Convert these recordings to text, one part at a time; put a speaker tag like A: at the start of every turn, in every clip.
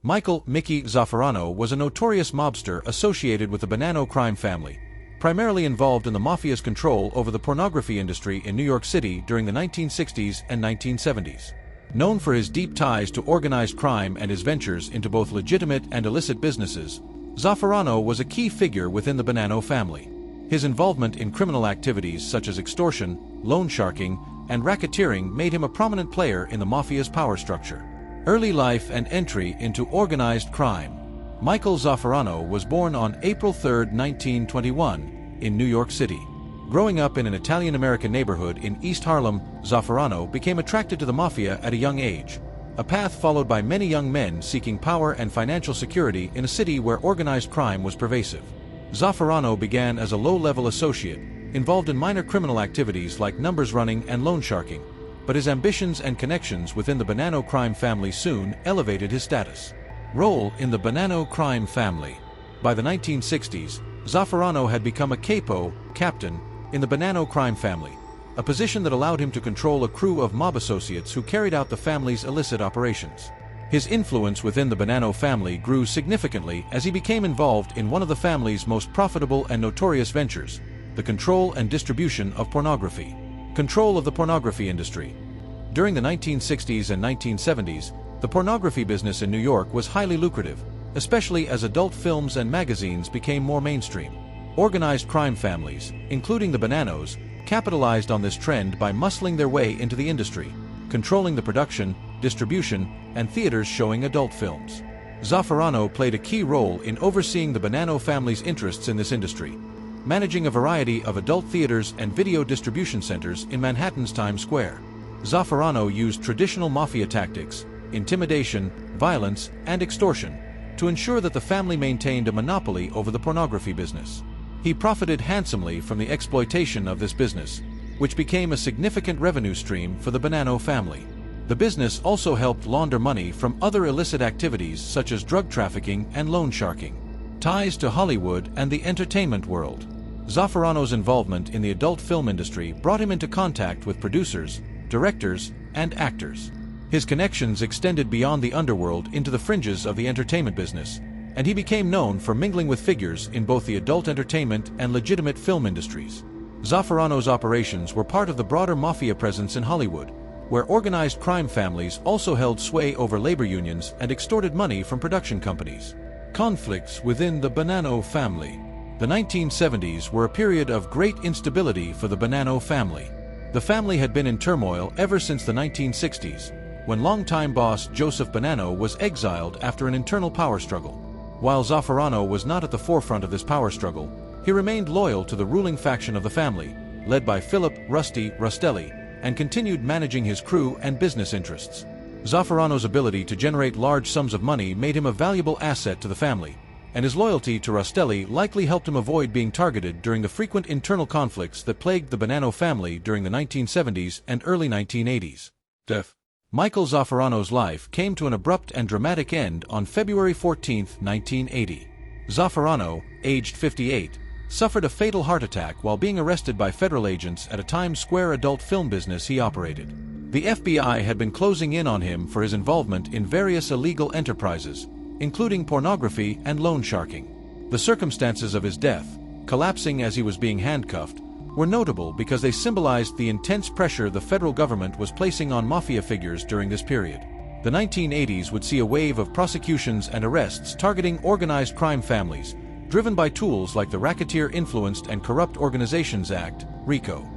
A: Michael "Mickey" Zaffarano was a notorious mobster associated with the Bonanno crime family, primarily involved in the mafia's control over the pornography industry in New York City during the 1960s and 1970s. Known for his deep ties to organized crime and his ventures into both legitimate and illicit businesses, Zaffarano was a key figure within the Bonanno family. His involvement in criminal activities such as extortion, loan sharking, and racketeering made him a prominent player in the mafia's power structure. Early life and entry into organized crime. Michael Zaffarano was born on April 3, 1921, in New York City. Growing up in an Italian-American neighborhood in East Harlem, Zaffarano became attracted to the mafia at a young age, a path followed by many young men seeking power and financial security in a city where organized crime was pervasive. Zaffarano began as a low-level associate, involved in minor criminal activities like numbers running and loan sharking, but his ambitions and connections within the Bonanno crime family soon elevated his status. Role in the Bonanno crime family. By the 1960s, Zaffarano had become a capo, captain, in the Bonanno crime family, a position that allowed him to control a crew of mob associates who carried out the family's illicit operations. His influence within the Bonanno family grew significantly as he became involved in one of the family's most profitable and notorious ventures, the control and distribution of pornography. Control of the pornography industry. During the 1960s and 1970s, the pornography business in New York was highly lucrative, especially as adult films and magazines became more mainstream. Organized crime families, including the Bonannos, capitalized on this trend by muscling their way into the industry, controlling the production, distribution, and theaters showing adult films. Zaffarano played a key role in overseeing the Bonanno family's interests in this industry, managing a variety of adult theaters and video distribution centers in Manhattan's Times Square. Zaffarano used traditional mafia tactics, intimidation, violence, and extortion, to ensure that the family maintained a monopoly over the pornography business. He profited handsomely from the exploitation of this business, which became a significant revenue stream for the Bonanno family. The business also helped launder money from other illicit activities such as drug trafficking and loan sharking. Ties to Hollywood and the entertainment world. Zaffarano's involvement in the adult film industry brought him into contact with producers, directors, and actors. His connections extended beyond the underworld into the fringes of the entertainment business, and he became known for mingling with figures in both the adult entertainment and legitimate film industries. Zaffarano's operations were part of the broader mafia presence in Hollywood, where organized crime families also held sway over labor unions and extorted money from production companies. Conflicts within the Bonanno family. The 1970s were a period of great instability for the Bonanno family. The family had been in turmoil ever since the 1960s, when longtime boss Joseph Bonanno was exiled after an internal power struggle. While Zaffarano was not at the forefront of this power struggle, he remained loyal to the ruling faction of the family, led by Philip "Rusty" Rustelli, and continued managing his crew and business interests. Zaffarano's ability to generate large sums of money made him a valuable asset to the family, and his loyalty to Rustelli likely helped him avoid being targeted during the frequent internal conflicts that plagued the Bonanno family during the 1970s and early 1980s. Death. Michael Zaffarano's life came to an abrupt and dramatic end on February 14, 1980. Zaffarano, aged 58, suffered a fatal heart attack while being arrested by federal agents at a Times Square adult film business he operated. The FBI had been closing in on him for his involvement in various illegal enterprises, including pornography and loan sharking. The circumstances of his death, collapsing as he was being handcuffed, were notable because they symbolized the intense pressure the federal government was placing on mafia figures during this period. The 1980s would see a wave of prosecutions and arrests targeting organized crime families, driven by tools like the Racketeer-Influenced and Corrupt Organizations Act, RICO.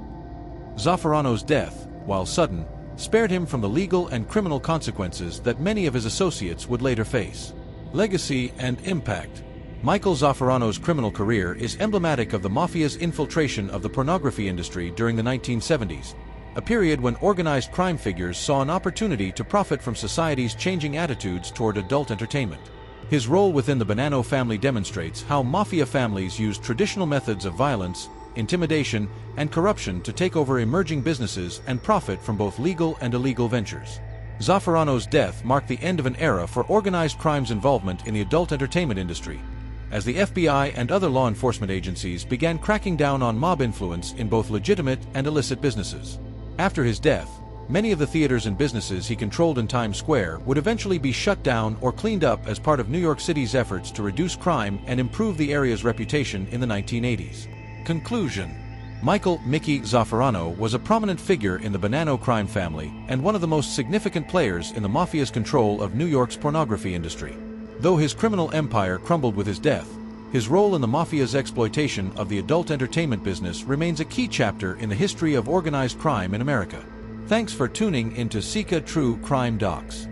A: Zaffarano's death, while sudden, spared him from the legal and criminal consequences that many of his associates would later face. Legacy and impact. Michael Zaffarano's criminal career is emblematic of the mafia's infiltration of the pornography industry during the 1970s, a period when organized crime figures saw an opportunity to profit from society's changing attitudes toward adult entertainment. His role within the Bonanno family demonstrates how mafia families used traditional methods of violence, intimidation, and corruption to take over emerging businesses and profit from both legal and illegal ventures. Zaffarano's death marked the end of an era for organized crime's involvement in the adult entertainment industry, as the FBI and other law enforcement agencies began cracking down on mob influence in both legitimate and illicit businesses. After his death, Many of the theaters and businesses he controlled in Times Square would eventually be shut down or cleaned up as part of New York City's efforts to reduce crime and improve the area's reputation in the 1980s. Conclusion. Michael "Mickey" Zaffarano was a prominent figure in the Bonanno crime family and one of the most significant players in the mafia's control of New York's pornography industry. Though his criminal empire crumbled with his death, his role in the mafia's exploitation of the adult entertainment business remains a key chapter in the history of organized crime in America. Thanks for tuning into Sika True Crime Docs.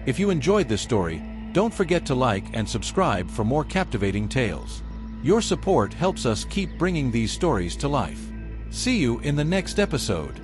A: If you enjoyed this story, don't forget to like and subscribe for more captivating tales. Your support helps us keep bringing these stories to life. See you in the next episode.